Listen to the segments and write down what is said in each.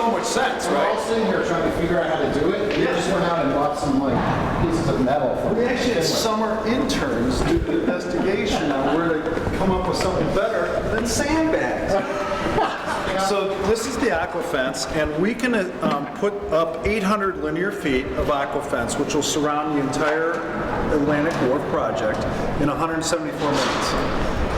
so much sense, We're all right? sitting here trying to figure out how to do it. We just went out and bought some like pieces of metal. From We actually had summer interns do the investigation on where to come up with something better than sandbags. So this is the aqua fence, and we can put up 800 linear feet of aqua fence, which will surround the entire Atlantic Wharf project in 174 minutes.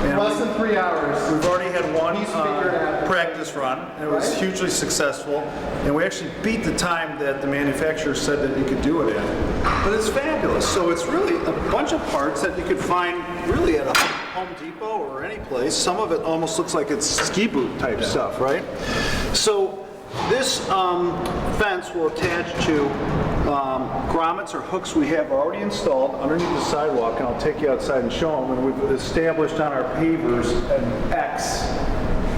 And less than 3 hours. we've already had one He's figured out. practice run, and it was hugely successful, and we actually beat the time that the manufacturer said that you could do it in. But it's fabulous. So it's really a bunch of parts that you could find really at a Home Depot or any place. Some of it almost looks like it's ski boot type stuff, right? So this fence will attach to grommets or hooks we have already installed underneath the sidewalk, and I'll take you outside and show them. And we've established on our pavers an X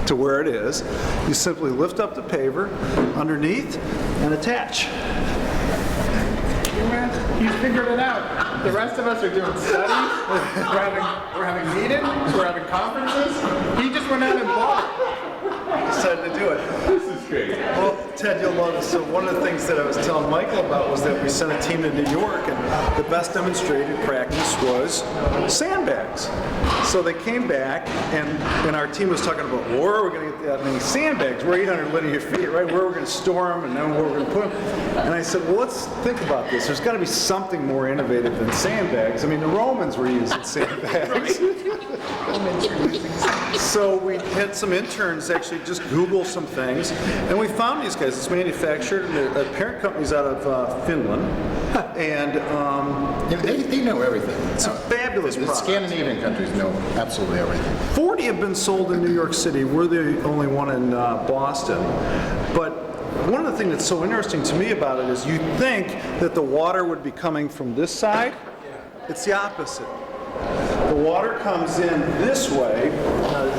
to where it is. You simply lift up the paver underneath and attach. He's figured it out. The rest of us are doing studies. We're having meetings. We're having conferences. He just went out and bought it. Decided to do it. This is great. Well, Ted, you'll love it. So one of the things that I was telling Michael about was that we sent a team to New York, and the best demonstrated practice was sandbags. So they came back, and our team was talking about, well, where are we going to get that many sandbags? We're 800 linear feet, right? Where are we going to store them, and then where we're going to put them? And I said, well, let's think about this. There's got to be something more innovative than sandbags. I mean, the Romans were using sandbags. So we had some interns actually just Google some things, and we found these guys. It's manufactured, and the parent company's out of Finland, and They know everything. it's a fabulous The product. Scandinavian countries know absolutely everything. 40 have been sold in New York City. We're the only one in Boston. But one of the things that's so interesting to me about it is you think that the water would be coming from this side. It's the opposite. The water comes in this way.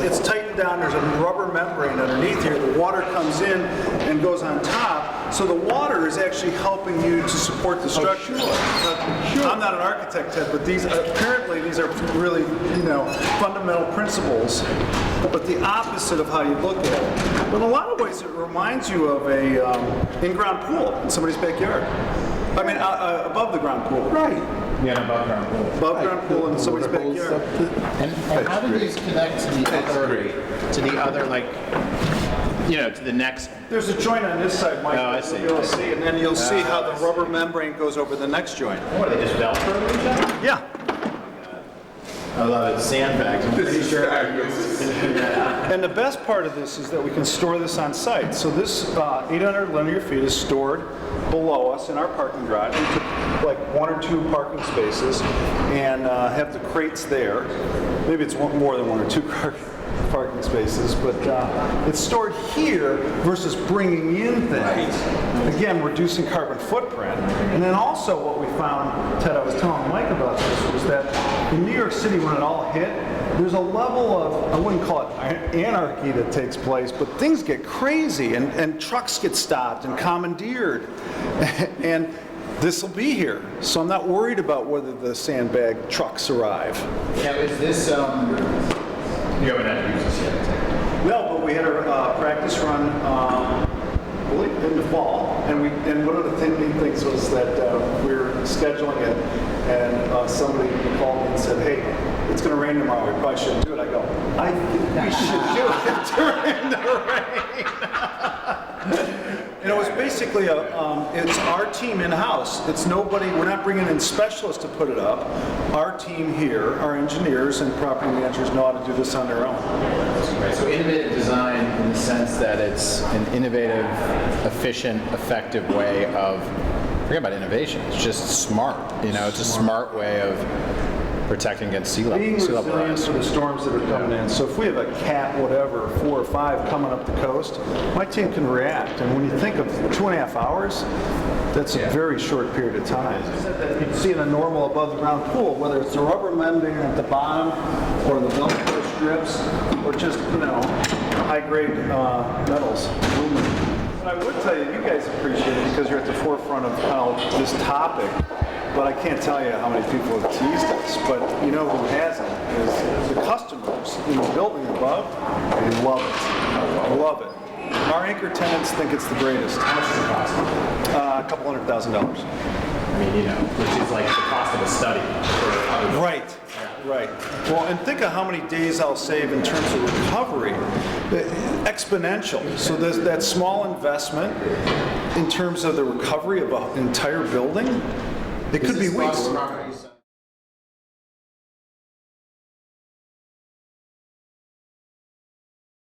It's tightened down. There's a rubber membrane underneath here. The water comes in and goes on top. So the water is actually helping you to support the structure. I'm not an architect, Ted, but apparently these are really, fundamental principles. But the opposite of how you look at it. But in a lot of ways, it reminds you of a in-ground pool in somebody's backyard. I mean, above the ground pool. Right. Yeah, above ground pool. Above ground pool in somebody's backyard. And how do these connect to the other, like, to the next? There's a joint on this side, Mike. Oh, I see. You'll see, and then you'll see how the rubber membrane goes over the next joint. What are they, just Velcro each other? Yeah. I love it. Sandbags. And the best part of this is that we can store this on site. So this 800 linear feet is stored below us in our parking garage. We took like 1 or 2 parking spaces and have the crates there. Maybe it's more than 1 or 2 parking spaces, but it's stored here versus bringing in things. Again, reducing carbon footprint. And then also what we found, Ted, I was telling Mike about this, was that in New York City when it all hit, there's a level of, I wouldn't call it anarchy that takes place, but things get crazy and trucks get stopped and commandeered. And this will be here. So I'm not worried about whether the sandbag trucks arrive. Now, is this, you haven't had to use this yet? No, but we had a practice run in the fall, and one of the neat things was that we were scheduling it, and somebody called me and said, "Hey, it's going to rain tomorrow. We probably shouldn't do it." I go, "I think we should do it during the rain." And it was basically it's our team in-house. It's nobody, we're not bringing in specialists to put it up. Our team here, our engineers and property managers know how to do this on their own. Right, so innovative design in the sense that it's an innovative, efficient, effective way of, forget about innovation, it's just smart. It's a smart way of protecting against sea level Being resilient rise. for the storms that are coming in. So if we have a cat, whatever, 4 or 5 coming up the coast, my team can react. And when you think of 2.5 hours, that's a very short period of time. You'd see in a normal above the ground pool, whether it's the rubber membrane at the bottom or the Velcro strips or just, high grade metals. But I would tell you, you guys appreciate it because you're at the forefront of this topic. But I can't tell you how many people have teased us. But you know who hasn't is the customers in the building above. They love it. I love it. Our anchor tenants think it's the greatest. How much does it cost? A couple $100,000. I mean, which is like the cost of a study. Right, right. Well, and think of how many days I'll save in terms of recovery. Exponential. So there's that small investment in terms of the recovery of an entire building, it could be weeks. Properties.